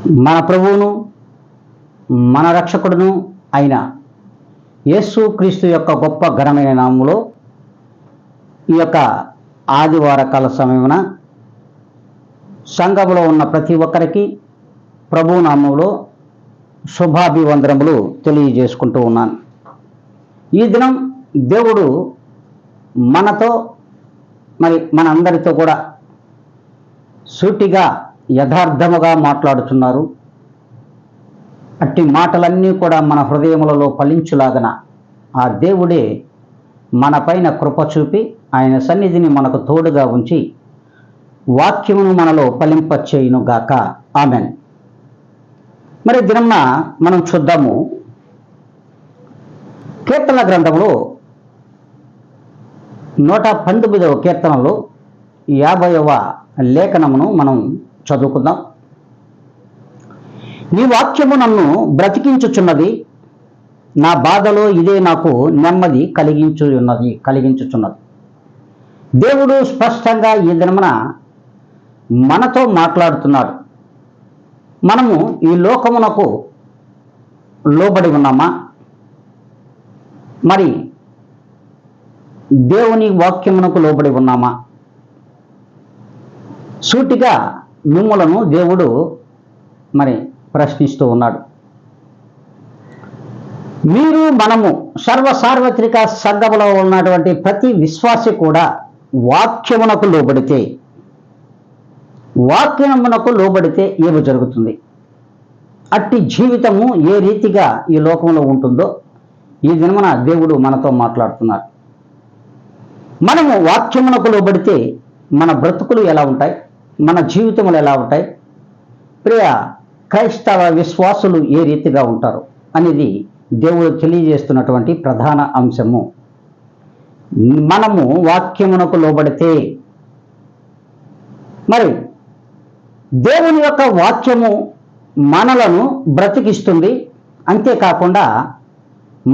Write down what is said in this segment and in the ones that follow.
మన ప్రభువును మన రక్షకుడును అయిన యేసు క్రీస్తు యొక్క గొప్ప ఘనమైన నామములో ఈ యొక్క ఆదివార కాల సమయమున సంఘములో ఉన్న ప్రతి ఒక్కరికి ప్రభు నామములో శుభాభివందనములు తెలియజేసుకుంటూ ఉన్నాను. ఈ దినం దేవుడు మనతో మనందరితో కూడా సూటిగా యథార్థముగా మాట్లాడుతున్నారు. అట్టి మాటలన్నీ కూడా మన హృదయములలో ఫలించులాగన ఆ దేవుడే మన పైన కృప చూపి ఆయన సన్నిధిని మనకు తోడుగా ఉంచి వాక్యమును మనలో ఫలింపచేయునుగాక. ఆమెన్. మరి దినమున మనం చూద్దాము, కీర్తన గ్రంథంలో 119వ కీర్తనలో 50వ లేఖనమును మనం చదువుకుందాం. నీ వాక్యము నన్ను బ్రతికించుచున్నది, నా బాధలో ఇదే నాకు నెమ్మది కలిగించుచున్నది. దేవుడు స్పష్టంగా ఈ దినమున మనతో మాట్లాడుతున్నాడు. మనము ఈ లోకమునకు లోబడి ఉన్నామా? మరి దేవుని వాక్యమునకు లోబడి ఉన్నామా? సూటిగా మిమ్ములను దేవుడు ప్రశ్నిస్తూ ఉన్నాడు. మీరు మనము సార్వత్రిక సంఘములో ఉన్నటువంటి ప్రతి విశ్వాసి కూడా వాక్యమునకు లోబడితే ఏమి జరుగుతుంది? అట్టి జీవితము ఏ రీతిగా ఈ లోకంలో ఉంటుందో ఈ దినమున దేవుడు మనతో మాట్లాడుతున్నాడు. మనము వాక్యమునకు లోబడితే మన బ్రతుకులు ఎలా ఉంటాయి, మన జీవితములు ఎలా ఉంటాయి, ప్రియ క్రైస్తవ విశ్వాసులు ఏ రీతిగా ఉంటారు అనేది దేవుడు తెలియజేస్తున్నటువంటి ప్రధాన అంశము. మనము వాక్యమునకు లోబడితే మరి దేవుని యొక్క వాక్యము మనలను బ్రతికిస్తుంది. అంతేకాకుండా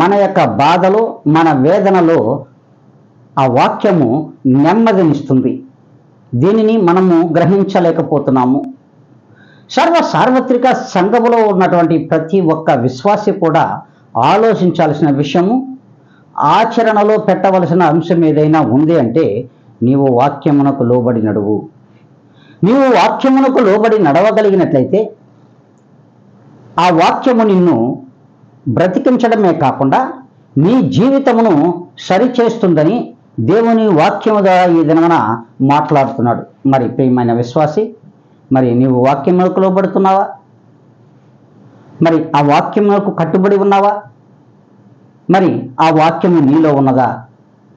మన యొక్క బాధలో మన వేదనలో ఆ వాక్యము నెమ్మదినిస్తుంది. దీనిని మనము గ్రహించలేకపోతున్నాము. సార్వత్రిక సంఘములో ఉన్నటువంటి ప్రతి ఒక్క విశ్వాసి కూడా ఆలోచించాల్సిన విషయము, ఆచరణలో పెట్టవలసిన అంశం ఏదైనా ఉంది అంటే నీవు వాక్యమునకు లోబడి నడువు. నీవు వాక్యమునకు లోబడి నడవగలిగినట్లయితే ఆ వాక్యము నిన్ను బ్రతికించడమే కాకుండా నీ జీవితమును సరిచేస్తుందని దేవుని వాక్యము ద్వారా ఈ దినమున మాట్లాడుతున్నాడు. మరి ప్రియమైన విశ్వాసి, మరి నీవు వాక్యమునకు లోబడుతున్నావా? మరి ఆ వాక్యమునకు కట్టుబడి ఉన్నావా? మరి ఆ వాక్యము నీలో ఉన్నదా?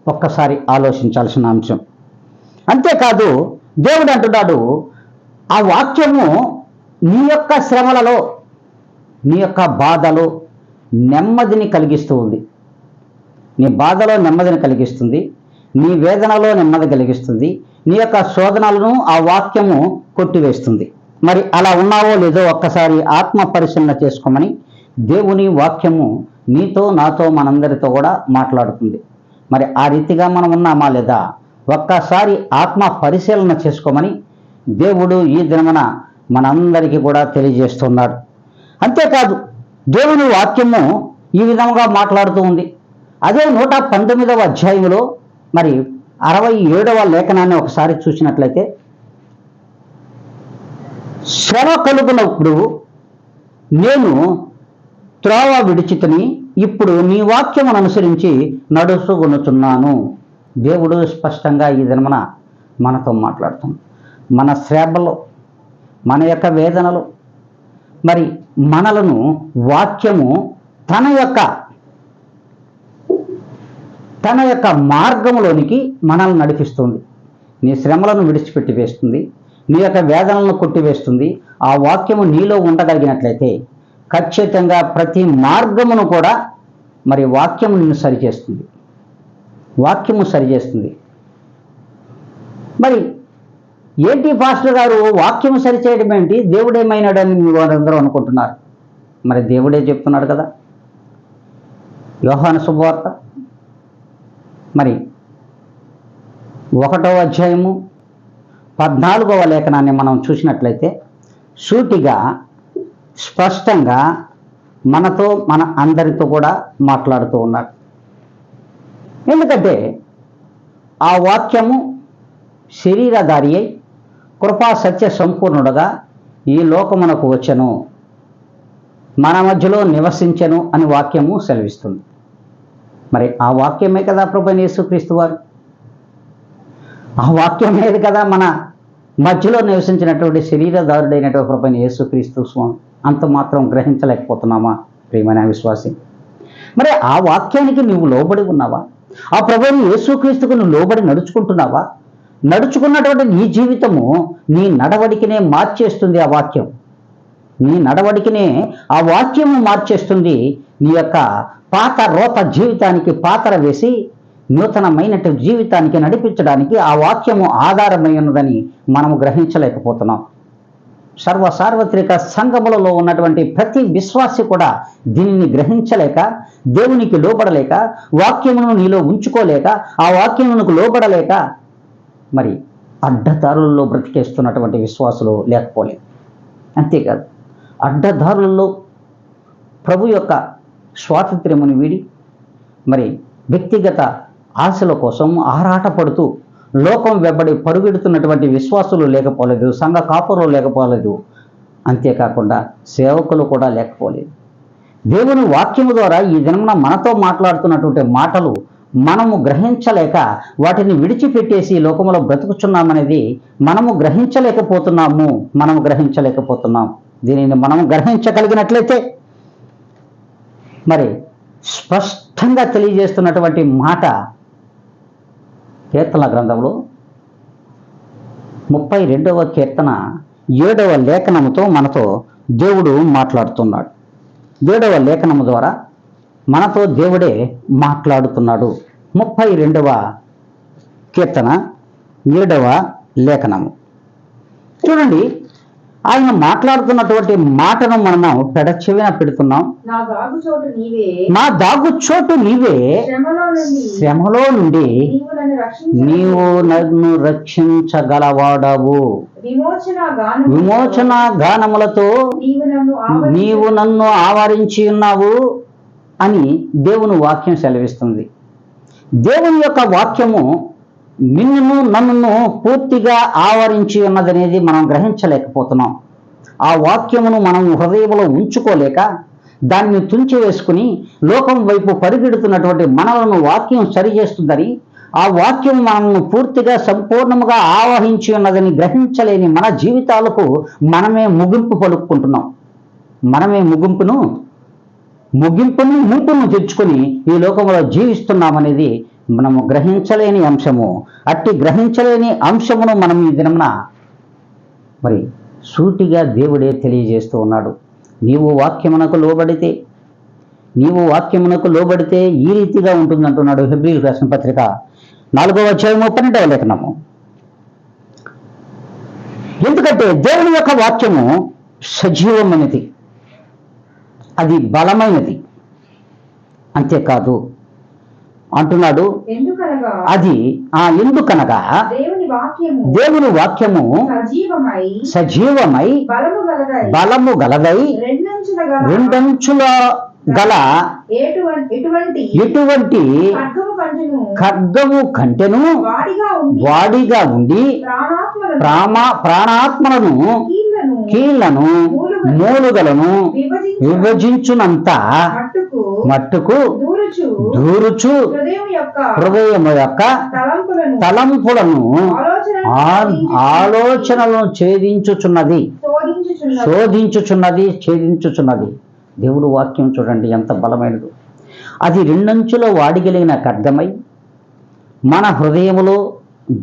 ఒక్కసారి ఆలోచించాల్సిన అంశం. అంతేకాదు, దేవుడు అంటున్నాడు, ఆ వాక్యము నీ యొక్క శ్రమలలో, నీ యొక్క బాధలో నెమ్మదిని కలిగిస్తూ ఉంది. నీ బాధలో నెమ్మదిని కలిగిస్తుంది, నీ వేదనలో నెమ్మది కలిగిస్తుంది, నీ యొక్క శోధనలను ఆ వాక్యము కొట్టివేస్తుంది. మరి అలా ఉన్నావో లేదో ఒక్కసారి ఆత్మ పరిశీలన చేసుకోమని దేవుని వాక్యము నీతో నాతో మనందరితో కూడా మాట్లాడుతుంది. మరి ఆ రీతిగా మనం ఉన్నామా లేదా ఒక్కసారి ఆత్మ పరిశీలన చేసుకోమని దేవుడు ఈ దినమున మనందరికీ కూడా తెలియజేస్తున్నాడు. అంతేకాదు, దేవుని వాక్యము ఈ విధంగా మాట్లాడుతూ ఉంది. అదే 119వ అధ్యాయంలో మరి 67వ లేఖనాన్ని ఒకసారి చూసినట్లయితే, శ్రమ కలుగునప్పుడు నేను త్రోవ విడిచితిని, ఇప్పుడు నీ వాక్యమును అనుసరించి నడుచుకొనుచున్నాను. దేవుడు స్పష్టంగా ఈ దినమున మనతో మాట్లాడుతున్నాడు. మన శ్రమలో, మన యొక్క వేదనలో మరి మనలను వాక్యము తన యొక్క మార్గంలోనికి మనల్ని నడిపిస్తుంది. నీ శ్రమలను విడిచిపెట్టి వేస్తుంది, నీ యొక్క వేదనలను కొట్టివేస్తుంది. ఆ వాక్యము నీలో ఉండగలిగినట్లయితే ఖచ్చితంగా ప్రతి మార్గమును కూడా మరి వాక్యము నిన్ను సరిచేస్తుంది. మరి ఏంటి పాస్టర్ గారు వాక్యము సరిచేయడం ఏంటి, దేవుడేమైనాడని వారందరూ అనుకుంటున్నారు. మరి దేవుడే చెప్తున్నాడు కదా. యోహాను శుభవార్త మరి 1వ అధ్యాయము 14వ లేఖనాన్ని మనం చూసినట్లయితే సూటిగా స్పష్టంగా మనతో మన అందరితో కూడా మాట్లాడుతూ ఉన్నాడు. ఎందుకంటే ఆ వాక్యము శరీరధారి అయి కృపా సత్య సంపూర్ణుడుగా ఈ లోకమునకు వచ్చెను, మన మధ్యలో నివసించెను అని వాక్యము సెలవిస్తుంది. మరి ఆ వాక్యమే కదా ప్రభువైన యేసుక్రీస్తు వారు. ఆ వాక్యం మీద కదా మన మధ్యలో నివసించినటువంటి శరీరధారుడైనటువంటి ప్రభువైన యేసుక్రీస్తు స్వామి. అంత మాత్రం గ్రహించలేకపోతున్నామా ప్రియమైన విశ్వాసి? మరి ఆ వాక్యానికి నువ్వు లోబడి ఉన్నావా? ఆ ప్రభువైన యేసుక్రీస్తుకు నువ్వు లోబడి నడుచుకుంటున్నావా? నడుచుకున్నటువంటి నీ జీవితము నీ నడవడికినే మార్చేస్తుంది. ఆ వాక్యం నీ నడవడికినే ఆ వాక్యము మార్చేస్తుంది. నీ యొక్క పాత రోత జీవితానికి పాతర వేసి నూతనమైనటు జీవితానికి నడిపించడానికి ఆ వాక్యము ఆధారమై ఉన్నదని మనము గ్రహించలేకపోతున్నాం. సార్వత్రిక సంఘములలో ఉన్నటువంటి ప్రతి విశ్వాసి కూడా దీనిని గ్రహించలేక, దేవునికి లోబడలేక, వాక్యమును నీలో ఉంచుకోలేక, ఆ వాక్యమునకు లోబడలేక మరి అడ్డదారులలో బ్రతికేస్తున్నటువంటి విశ్వాసులు లేకపోలేదు. అంతేకాదు, అడ్డదారులలో ప్రభు యొక్క స్వాతంత్ర్యమును వీడి మరి వ్యక్తిగత ఆశల కోసం ఆరాటపడుతూ లోకం వెంబడి పరుగెడుతున్నటువంటి విశ్వాసులు లేకపోలేదు, సంఘ కాపురులు లేకపోలేదు, అంతేకాకుండా సేవకులు కూడా లేకపోలేదు. దేవుని వాక్యము ద్వారా ఈ దినమున మనతో మాట్లాడుతున్నటువంటి మాటలు మనము గ్రహించలేక వాటిని విడిచిపెట్టేసి లోకములో బ్రతుకుచున్నామనేది మనము గ్రహించలేకపోతున్నాం. దీనిని మనము గ్రహించగలిగినట్లయితే మరి స్పష్టంగా తెలియజేస్తున్నటువంటి మాట కీర్తన గ్రంథంలో 32వ కీర్తన 7వ లేఖనముతో మనతో దేవుడు మాట్లాడుతున్నాడు. 7వ లేఖనము ద్వారా మనతో దేవుడే మాట్లాడుతున్నాడు. 32వ కీర్తన 7వ లేఖనము చూడండి. ఆయన మాట్లాడుతున్నటువంటి మాటను మనము పెడచెవిన పెడుతున్నాం. నా దాగుచోటు నీవే, శ్రమలో నుండి నీవు నన్ను రక్షించగలవాడవు. విమోచన గానములతో నీవు నన్ను ఆవరించి ఉన్నావు అని దేవుని వాక్యం సెలవిస్తుంది. దేవుని యొక్క వాక్యము నిన్ను నన్ను పూర్తిగా ఆవరించి ఉన్నదనేది మనం గ్రహించలేకపోతున్నాం. ఆ వాక్యమును మనం హృదయంలో ఉంచుకోలేక దాన్ని తుంచివేసుకుని లోకం వైపు పరిగెడుతున్నటువంటి మనలను వాక్యం సరిచేస్తుందని, ఆ వాక్యం మనల్ని పూర్తిగా సంపూర్ణముగా ఆవహించి ఉన్నదని గ్రహించలేని మన జీవితాలకు మనమే ముగింపు పలుక్కుంటున్నాం. మనమే ముగింపును తెచ్చుకొని ఈ లోకంలో జీవిస్తున్నామనేది మనము గ్రహించలేని అంశము. అట్టి గ్రహించలేని అంశమును మనం ఈ దినమున మరి సూటిగా దేవుడే తెలియజేస్తూ ఉన్నాడు. నీవు వాక్యమునకు లోబడితే ఈ రీతిగా ఉంటుందంటున్నాడు. హెబ్రీయులకు రాసిన పత్రిక 4వ అధ్యాయము 12వ లేఖనము. ఎందుకంటే దేవుని యొక్క వాక్యము సజీవమైనది, అది బలమైనది. అంతేకాదు అంటున్నాడు, అది ఎందుకనగా దేవుని వాక్యము సజీవమై బలము గలదై రెండంచుల గల ఎటువంటి ఖడ్గము కంటెను వాడిగా ఉండి ప్రాణాత్మలను కీళ్లను మూలుగలను విభజించునంత మట్టుకు దూరుచు హృదయము యొక్క తలంపులను ఆలోచనలను ఛేదించుచున్నది. దేవుడు వాక్యం చూడండి ఎంత బలమైనది. అది రెండంచుల వాడిగలిగిన ఖడ్గమై మన హృదయములో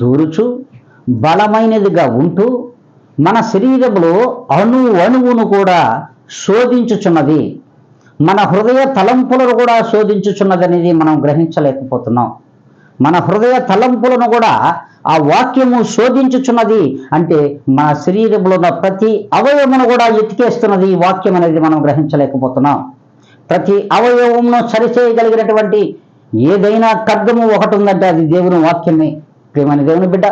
దూరుచు బలమైనదిగా ఉంటూ మన శరీరములో అణువును కూడా శోధించుచున్నది. మన హృదయ తలంపులను కూడా శోధించుచున్నది అనేది మనం గ్రహించలేకపోతున్నాం. మన హృదయ తలంపులను కూడా ఆ వాక్యము శోధించుచున్నది అంటే మన శరీరంలో ఉన్న ప్రతి అవయవమును కూడా ఎత్తికేస్తున్నది ఈ వాక్యం అనేది మనం గ్రహించలేకపోతున్నాం. ప్రతి అవయవమును సరిచేయగలిగినటువంటి ఏదైనా ఖడ్గము ఒకటి ఉందంటే అది దేవుని వాక్యమే. ప్రియమైన దేవుని బిడ్డ,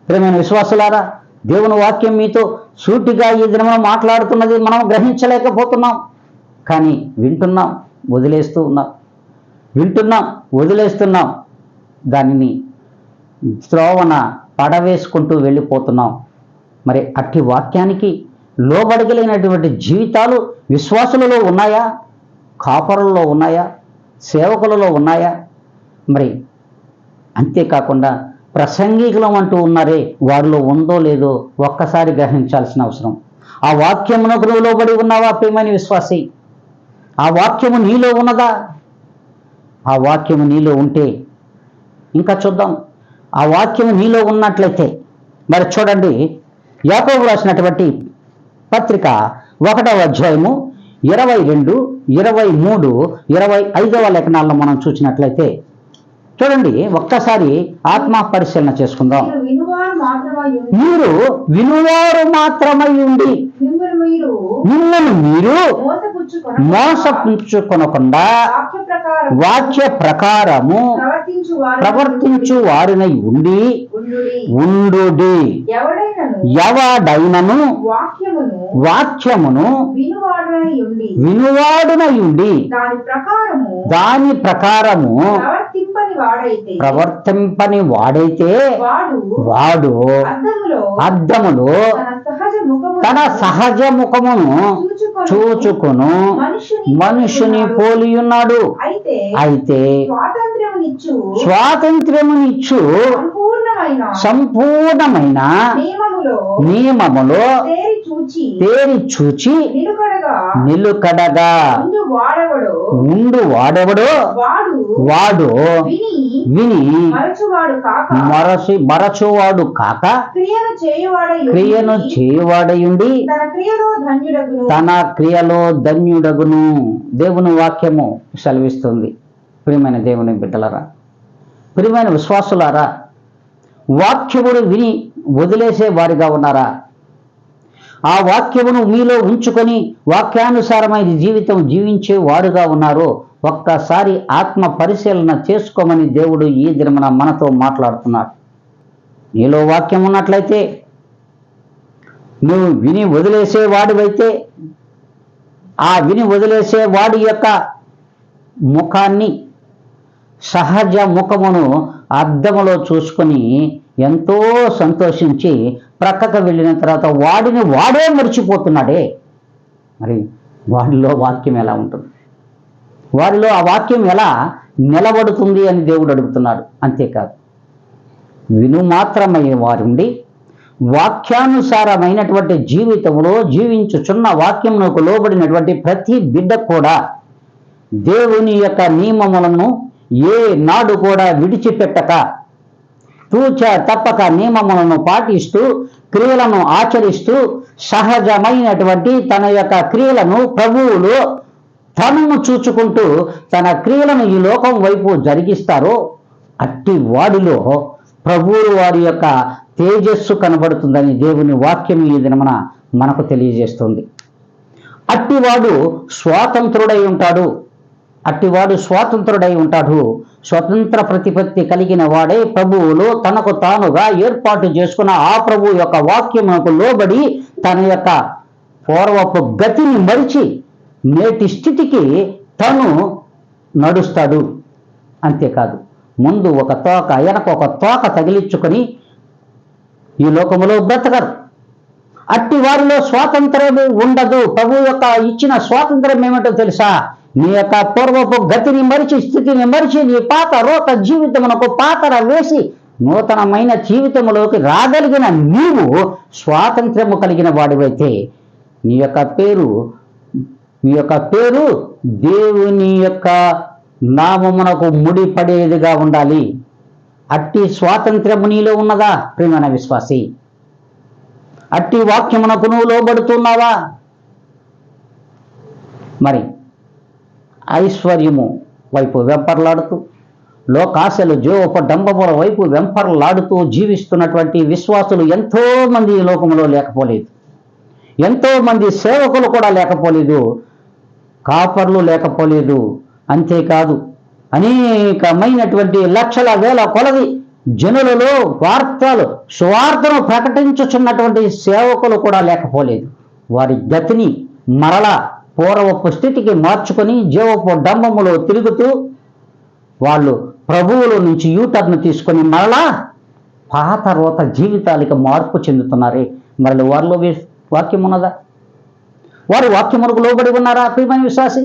ప్రియమైన విశ్వాసులారా, దేవుని వాక్యం మీతో సూటిగా ఈ దినమున మాట్లాడుతున్నది మనం గ్రహించలేకపోతున్నాం. కానీ వింటున్నాం, వదిలేస్తూ ఉన్నాం. వింటున్నాం, వదిలేస్తున్నాం. దానిని త్రోవన పడవేసుకుంటూ వెళ్ళిపోతున్నాం. మరి అట్టి వాక్యానికి లోబడగలిగినటువంటి జీవితాలు విశ్వాసులలో ఉన్నాయా? కాపరులలో ఉన్నాయా? సేవకులలో ఉన్నాయా? మరి అంతేకాకుండా ప్రసంగికులం అంటూ ఉన్నారే, వారిలో ఉందో లేదో ఒక్కసారి గ్రహించాల్సిన అవసరం. ఆ వాక్యమునకు నువ్వు లోబడి ఉన్నావా ప్రియమైన విశ్వాసి? ఆ వాక్యము నీలో ఉన్నదా? ఆ వాక్యము నీలో ఉంటే ఇంకా చూద్దాం. ఆ వాక్యము నీలో ఉన్నట్లయితే మరి చూడండి, యాకోబు రాసినటువంటి పత్రిక 1వ అధ్యాయము 22, 23, 25వ లేఖనాలను మనం చూసినట్లయితే చూడండి, ఒక్కసారి ఆత్మ పరిశీలన చేసుకుందాం. మీరు వినువారు మాత్రమై ఉండి మిమ్మల్ని మీరు మోసపుచ్చుకొనకుండా వాక్య ప్రకారము ప్రవర్తించు వారినై ఉండి ఉండుడి. ఎవడైనను వాక్యమును వినువాడునై ఉండి దాని ప్రకారము ప్రవర్తింపని వాడైతే వాడు అద్దములో తన సహజ ముఖమును చూచుకును మనుషుని పోలియున్నాడు. అయితే స్వాతంత్ర్యమునిచ్చు సంపూర్ణమైన నియమములో తేరి చూచి నిలుకడగా ఉండు వాడెవడో వాడు విని మరచువాడు కాక క్రియను చేయువాడయుండి తన క్రియలో ధన్యుడగును. దేవుని వాక్యము సెలవిస్తుంది. ప్రియమైన దేవుని బిడ్డలరా, ప్రియమైన విశ్వాసులారా, వాక్యమును విని వదిలేసే వారిగా ఉన్నారా? ఆ వాక్యమును మీలో ఉంచుకొని వాక్యానుసారమైన జీవితం జీవించే వారుగా ఉన్నారో ఒక్కసారి ఆత్మ పరిశీలన చేసుకోమని దేవుడు ఈ దినమున మనతో మాట్లాడుతున్నాడు. నీలో వాక్యం ఉన్నట్లయితే, నువ్వు విని వదిలేసే వాడివైతే, ఆ విని వదిలేసే వాడి యొక్క ముఖాన్ని, సహజ ముఖమును అద్దములో చూసుకొని ఎంతో సంతోషించి ప్రక్కకు వెళ్ళిన తర్వాత వాడిని వాడే మర్చిపోతున్నాడే. మరి వాడిలో వాక్యం ఎలా ఉంటుంది? వారిలో ఆ వాక్యం ఎలా నిలబడుతుంది అని దేవుడు అడుగుతున్నాడు. అంతేకాదు, విను మాత్రమై వారుండి వాక్యానుసారమైనటువంటి జీవితంలో జీవించుచున్న వాక్యమునకు లోబడినటువంటి ప్రతి బిడ్డ కూడా దేవుని యొక్క నియమములను ఏ నాడు కూడా విడిచిపెట్టక తూచ తప్పక నియమములను పాటిస్తూ క్రియలను ఆచరిస్తూ సహజమైనటువంటి తన యొక్క క్రియలను ప్రభువులో తనను చూచుకుంటూ తన క్రియలను ఈ లోకం వైపు జరిగిస్తారో అట్టి వాడిలో ప్రభువు వారి యొక్క తేజస్సు కనబడుతుందని దేవుని వాక్యం ఈ దినమున మనకు తెలియజేస్తుంది. అట్టివాడు స్వాతంత్రుడై ఉంటాడు. అట్టివాడు స్వాతంత్రుడై ఉంటాడు. స్వతంత్ర ప్రతిపత్తి కలిగిన వాడే ప్రభువులో తనకు తానుగా ఏర్పాటు చేసుకున్న ఆ ప్రభు యొక్క వాక్యమునకు లోబడి తన యొక్క పూర్వపు గతిని మరిచి నేటి స్థితికి తను నడుస్తాడు. అంతేకాదు, ముందు ఒక తోక వెనక ఒక తోక తగిలించుకొని ఈ లోకములో బ్రతకరు. అట్టి వారిలో స్వాతంత్రం ఉండదు. ప్రభు యొక్క ఇచ్చిన స్వాతంత్రం ఏమిటో తెలుసా? నీ యొక్క పూర్వపు గతిని మరిచి, స్థితిని మరిచి, నీ పాత రోత జీవితమునకు పాతర వేసి నూతనమైన జీవితములోకి రాగలిగిన నీవు స్వాతంత్రము కలిగిన వాడివైతే నీ యొక్క పేరు దేవుని యొక్క నామమునకు ముడిపడేదిగా ఉండాలి. అట్టి స్వాతంత్రము నీలో ఉన్నదా ప్రియమైన విశ్వాసి? అట్టి వాక్యమునకు నువ్వు లోబడుతున్నావా? మరి ఐశ్వర్యము వైపు వెంపర్లాడుతూ, లోకాశలు జోపడంబముల వైపు వెంపర్లాడుతూ జీవిస్తున్నటువంటి విశ్వాసులు ఎంతో మంది ఈ లోకంలో లేకపోలేదు. ఎంతో మంది సేవకులు కూడా లేకపోలేదు. కాపర్లు లేకపోలేదు. అంతేకాదు, అనేకమైనటువంటి లక్షల వేల కొలది జనులలో సువార్తను ప్రకటించుచున్నటువంటి సేవకులు కూడా లేకపోలేదు. వారి గతిని మరలా పూర్వపు స్థితికి మార్చుకొని జీవపు డంబములో తిరుగుతూ వాళ్ళు ప్రభువుల నుంచి యూటర్న్ తీసుకొని మరలా పాత రోత జీవితాలకి మార్పు చెందుతున్నారే. మరి వారిలో వాక్యం ఉన్నదా? వారు వాక్యమునకు లోబడి ఉన్నారా? ప్రియమైన విశ్వాసి,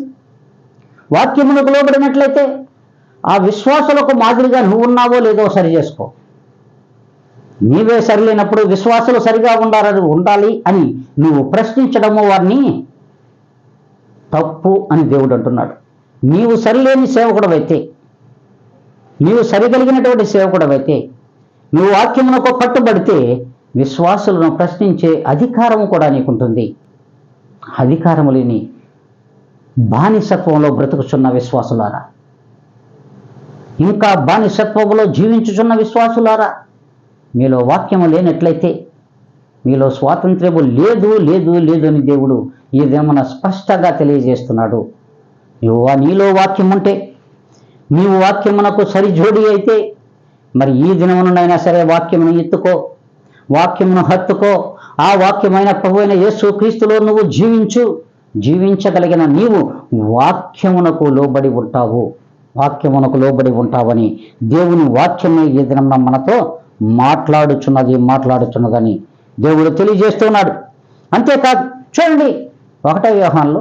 వాక్యమునకు లోబడినట్లయితే ఆ విశ్వాసులకు మాదిరిగా నువ్వు ఉన్నావో లేదో సరి చేసుకో. నీవే సరిలేనప్పుడు విశ్వాసులు సరిగా ఉండాలి అని నువ్వు ప్రశ్నించడము వారిని తప్పు అని దేవుడు అంటున్నాడు. నీవు సరిలేని సేవకుడవైతే, నీవు సరిగలిగినటువంటి సేవకుడవైతే, నువ్వు వాక్యమునకు కట్టుబడితే విశ్వాసులను ప్రశ్నించే అధికారము కూడా నీకుంటుంది. అధికారము లేని బానిసత్వంలో బ్రతుకుచున్న విశ్వాసులారా, ఇంకా బానిసత్వంలో జీవించుచున్న విశ్వాసులారా, మీలో వాక్యము లేనట్లయితే మీలో స్వాతంత్ర్యము లేదు అని దేవుడు ఈ దినమున స్పష్టంగా తెలియజేస్తున్నాడు. నీలో వాక్యం ఉంటే, నీవు వాక్యమునకు సరిజోడి అయితే, మరి ఈ దినమునైనా సరే వాక్యమును ఎత్తుకో, వాక్యమును హత్తుకో. ఆ వాక్యమైన ప్రభువైన యేసు క్రీస్తులో నువ్వు జీవించగలిగిన నీవు వాక్యమునకు లోబడి ఉంటావని దేవుని వాక్యమే ఈ దినమున మనతో మాట్లాడుచున్నదని దేవుడు తెలియజేస్తున్నాడు. అంతేకాదు, చూడండి 1వ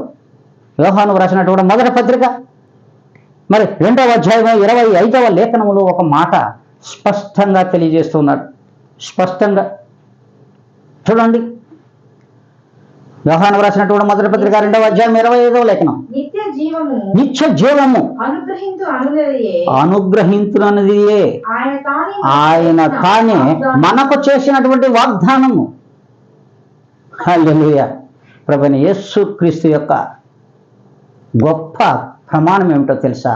యోహాను రాసినటువంటి మొదటి పత్రిక మరి 2వ అధ్యాయం 25వ లేఖనములో ఒక మాట స్పష్టంగా తెలియజేస్తున్నాడు. స్పష్టంగా చూడండి, యోహాను రాసినటువంటి మొదటి పత్రిక 2వ అధ్యాయం 25వ లేఖనం. నిత్య జీవము అనుగ్రహించునదియే ఆయన తానే మనకు చేసినటువంటి వాగ్దానము. హల్లెలూయా. ప్రభువైన యేసు క్రీస్తు యొక్క గొప్ప ప్రమాణం ఏమిటో తెలుసా?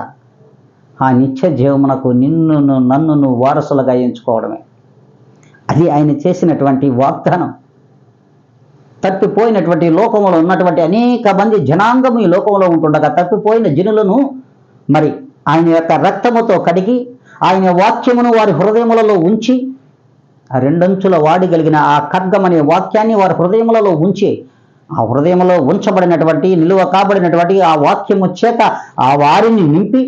ఆ నిత్య జీవమునకు నన్ను వారసులుగా ఎంచుకోవడమే. అది ఆయన చేసినటువంటి వాగ్దానం. తప్పిపోయినటువంటి లోకంలో ఉన్నటువంటి అనేక మంది జనాంగము ఈ లోకంలో ఉంటుండగా తప్పిపోయిన జనులను మరి ఆయన యొక్క రక్తముతో కడిగి ఆయన వాక్యమును వారి హృదయములలో ఉంచి, ఆ 2 అంచుల వాడగలిగిన ఆ ఖడ్గమనే వాక్యాన్ని వారి హృదయములలో ఉంచి, ఆ హృదయంలో ఉంచబడినటువంటి నిలువ కాబడినటువంటి ఆ వాక్యము చేత ఆ వారిని నింపి,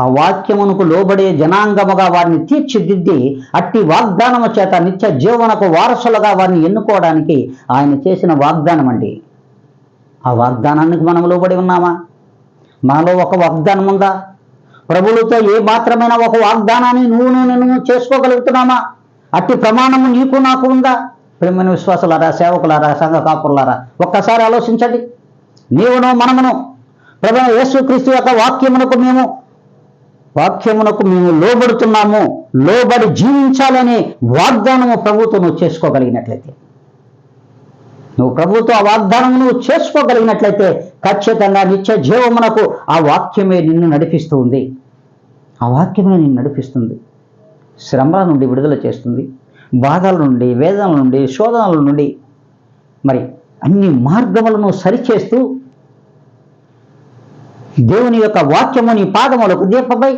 ఆ వాక్యమునకు లోబడే జనాంగముగా వారిని తీర్చిదిద్ది అట్టి వాగ్దానము చేత నిత్య జీవనకు వారసులుగా వారిని ఎన్నుకోవడానికి ఆయన చేసిన వాగ్దానం అండి. ఆ వాగ్దానానికి మనం లోబడి ఉన్నామా? మనలో ఒక వాగ్దానం ఉందా? ప్రభువులతో ఏ మాత్రమైన ఒక వాగ్దానాన్ని నువ్వు చేసుకోగలుగుతున్నామా? అట్టి ప్రమాణము నీకు నాకు ఉందా? ప్రియమైన విశ్వాసులారా, సేవకులారా, సంఘ కాపురులారా, ఒక్కసారి ఆలోచించండి. మనమును ప్రభువైన యేసుక్రీస్తు యొక్క వాక్యమునకు మేము లోబడుతున్నాము, లోబడి జీవించాలనే వాగ్దానము ప్రభువుతో నువ్వు చేసుకోగలిగినట్లయితే, నువ్వు ప్రభువుతో ఆ వాగ్దానము నువ్వు చేసుకోగలిగినట్లయితే ఖచ్చితంగా నిత్య జీవమునకు ఆ వాక్యమే నిన్ను నడిపిస్తుంది. ఆ వాక్యమే నిన్ను నడిపిస్తుంది. శ్రమల నుండి విడుదల చేస్తుంది. బాధల నుండి, వేదనల నుండి, శోధనల నుండి మరి అన్ని మార్గములను సరిచేస్తూ దేవుని యొక్క వాక్యము నీ పాదములకు దీపమై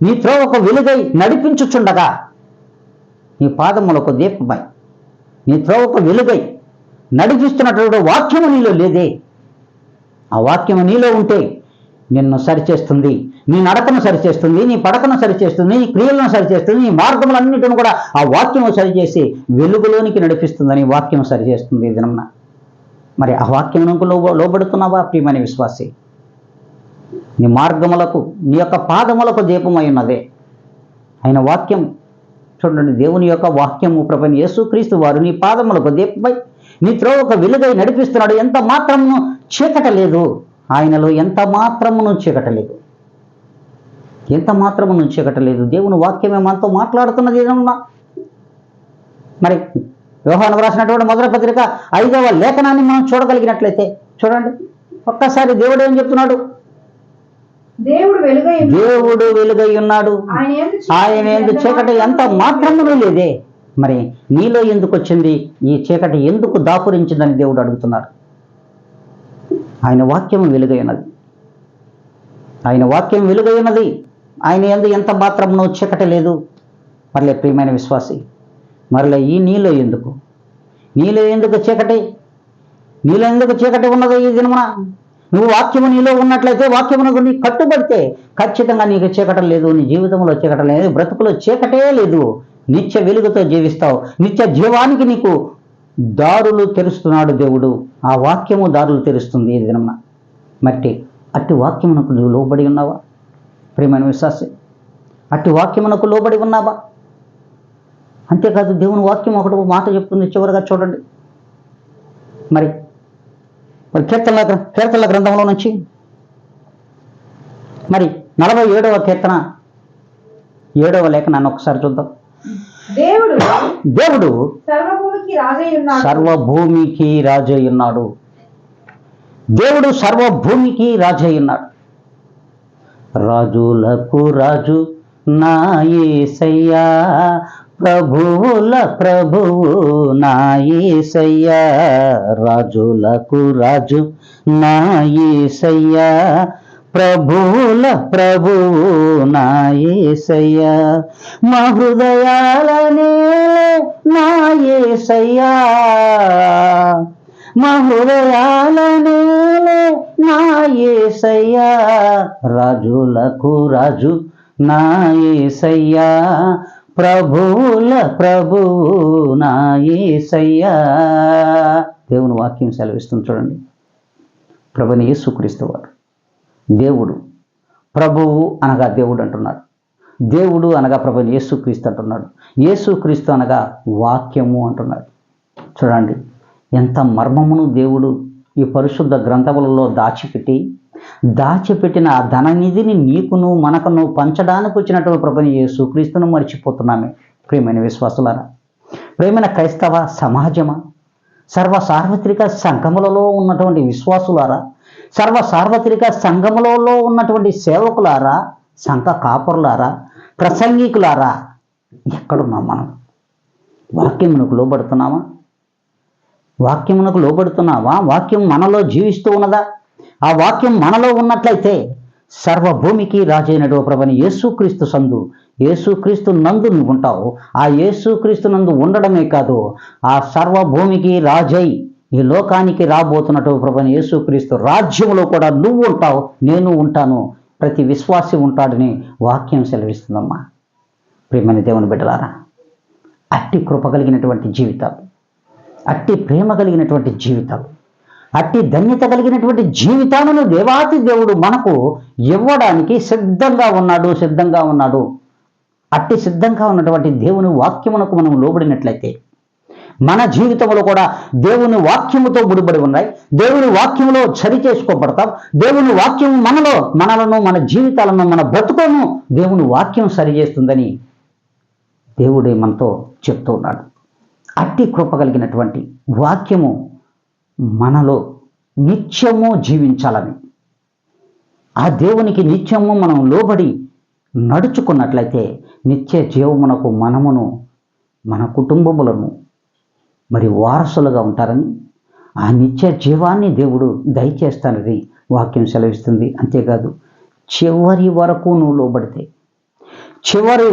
నీ త్రోవకు వెలుగై నడిపించుచుండగా, నీ పాదములకు దీపమై నీ త్రోవకు వెలుగై నడిపిస్తున్నటువంటి వాక్యము నీలో లేదే? ఆ వాక్యము నీలో ఉంటే నిన్ను సరిచేస్తుంది, నీ నడకను సరిచేస్తుంది, నీ పడకను సరిచేస్తుంది, నీ క్రియలను సరిచేస్తుంది, నీ మార్గములన్నిటిని కూడా ఆ వాక్యము సరిచేసి వెలుగులోనికి నడిపిస్తుందని వాక్యం సరిచేస్తుంది ఈ దినమున. మరి ఆ వాక్యమునకు లోబడుతున్నావా ప్రియమైన విశ్వాసి? నీ మార్గములకు, నీ యొక్క పాదములకు దీపమై ఉన్నదే ఆయన వాక్యం. చూడండి, దేవుని యొక్క వాక్యము ప్రభువైన యేసుక్రీస్తు వారు నీ పాదములకు దీపమై నీ త్రోవకు వెలుగై నడిపిస్తున్నాడు. ఎంత మాత్రమును చీకట లేదు ఆయనలో, ఎంత మాత్రమును చీకట లేదు, ఎంత మాత్రమును చీకట లేదు. దేవుని వాక్యమే మనతో మాట్లాడుతున్నది ఏదన్నా. మరి యోహాను రాసినటువంటి మొదటి పత్రిక 5వ లేఖనాన్ని మనం చూడగలిగినట్లయితే చూడండి, ఒక్కసారి దేవుడు ఏం చెప్తున్నాడు? దేవుడు వెలుగై ఉన్నాడు, ఆయన యందు చీకటి ఎంత మాత్రమును లేదే. మరి నీలో ఎందుకు వచ్చింది ఈ చీకటి? ఎందుకు దాపురించిందని దేవుడు అడుగుతున్నాడు. ఆయన వాక్యం వెలుగై ఉన్నది, ఆయన వాక్యం వెలుగై ఉన్నది. ఆయన యందు ఎంత మాత్రమునో చీకటి లేదు. మరలే ప్రియమైన విశ్వాసి, మరలే ఈ నీలో ఎందుకు చీకటి? నీలో ఎందుకు చీకటి ఉన్నదో ఈ దినమున? నువ్వు వాక్యము నీలో ఉన్నట్లయితే, వాక్యమునకు నీ కట్టుబడితే ఖచ్చితంగా నీకు చీకటి లేదు. నీ జీవితంలో చీకటి లేదు, బ్రతుకులో చీకటే లేదు. నిత్య వెలుగుతో జీవిస్తావు. నిత్య జీవానికి నీకు దారులు తెరుస్తున్నాడు దేవుడు. ఆ వాక్యము దారులు తెరుస్తుంది ఈ దినమున. అట్టి వాక్యమునకు నువ్వు లోబడి ఉన్నావా ప్రియమైన విశ్వాసి? అట్టి వాక్యమునకు లోబడి ఉన్నావా? అంతేకాదు, దేవుని వాక్యం ఒకటి మాట చెప్తుంది చివరిగా చూడండి. మరి కీర్తనల గ్రంథంలో నుంచి మరి 47వ కీర్తన 7వ లేఖనాన్ని ఒకసారి చూద్దాం. దేవుడు సర్వభూమికి రాజై ఉన్నాడు. దేవుడు సర్వభూమికి రాజై ఉన్నాడు. రాజులకు రాజు నా యేసయ్యా, ప్రభువుల ప్రభువు నా యేసయ్యా. రాజులకు రాజు నా యేసయ్యా, ప్రభువుల ప్రభువు నా యేసయ్యా. మా హృదయాలనే నా యేసయ్యా, మా హృదయాలనే నా యేసయ్యా. రాజులకు రాజు నా యేసయ్యా, ప్రభువుల ప్రభువు నా యేసయ్యా. దేవుని వాక్యం సెలవిస్తుంది చూడండి. ప్రభుని యేసుక్రీస్తు వారు దేవుడు, ప్రభువు అనగా దేవుడు అంటున్నాడు. దేవుడు అనగా ప్రభుని యేసుక్రీస్తు అంటున్నాడు. యేసుక్రీస్తు అనగా వాక్యము అంటున్నాడు. చూడండి, ఎంత మర్మమును దేవుడు ఈ పరిశుద్ధ గ్రంథములలో దాచిపెట్టిన ఆ ధననిధిని నీకును మనకును పంచడానికి వచ్చినటువంటి ప్రభుని యేసుక్రీస్తును మర్చిపోతున్నామే ప్రియమైన విశ్వాసులారా. ప్రియమైన క్రైస్తవ సమాజమా, సార్వత్రిక సంఘములలో ఉన్నటువంటి విశ్వాసులారా, సార్వత్రిక సంఘములలో ఉన్నటువంటి సేవకులారా, సంఘ కాపురులారా, ప్రసంగికులారా, ఎక్కడున్నాం మనం? వాక్యమునకు లోబడుతున్నామా? వాక్యం మనలో జీవిస్తూ ఉన్నదా? ఆ వాక్యం మనలో ఉన్నట్లయితే సర్వభూమికి రాజైనడు ప్రభుని యేసుక్రీస్తు నందు నువ్వు ఉంటావు. ఆ యేసుక్రీస్తు నందు ఉండడమే కాదు, ఆ సర్వభూమికి రాజై ఈ లోకానికి రాబోతున్నట్టు ప్రభుని యేసుక్రీస్తు రాజ్యంలో కూడా నువ్వు ఉంటావు, నేను ఉంటాను, ప్రతి విశ్వాసి ఉంటాడని వాక్యం సెలవిస్తుందమ్మా. ప్రియమైన దేవుని బిడ్డలారా, అట్టి కృప కలిగినటువంటి జీవితాలు, అట్టి ప్రేమ కలిగినటువంటి జీవితాలు, అట్టి ధన్యత కలిగినటువంటి జీవితాలను దేవాతి దేవుడు మనకు ఇవ్వడానికి సిద్ధంగా ఉన్నాడు. అట్టి సిద్ధంగా ఉన్నటువంటి దేవుని వాక్యమునకు మనం లోబడినట్లయితే మన జీవితంలో కూడా దేవుని వాక్యముతో ముడిపడి ఉన్నాయి. దేవుని వాక్యములో సరి చేసుకోబడతాం. దేవుని వాక్యం మనలను, మన జీవితాలను, మన బ్రతుకులను దేవుని వాక్యం సరి చేస్తుందని దేవుడే మనతో చెప్తూ ఉన్నాడు. అట్టి కృప కలిగినటువంటి వాక్యము మనలో నిత్యము జీవించాలని, ఆ దేవునికి నిత్యము మనం లోబడి నడుచుకున్నట్లయితే నిత్య జీవమునకు మనమును, మన కుటుంబములను మరి వారసులుగా ఉంటారని, ఆ నిత్య జీవాన్ని దేవుడు దయచేస్తానని వాక్యం సెలవిస్తుంది. అంతేకాదు, చివరి వరకు నువ్వు లోబడితే, చివరి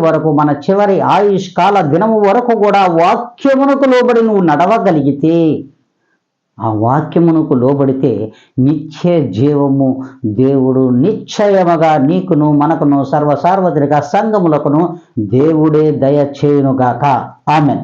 వరకు మన చివరి ఆయుష్ కాల దినము వరకు కూడా వాక్యమునకు లోబడి నువ్వు నడవగలిగితే, ఆ వాక్యమునకు లోబడితే నిత్య జీవము దేవుడు నిశ్చయముగా నీకును, మనకును, సార్వత్రిక సంఘములకును దేవుడే దయచేయునుగాక. ఆమెన్.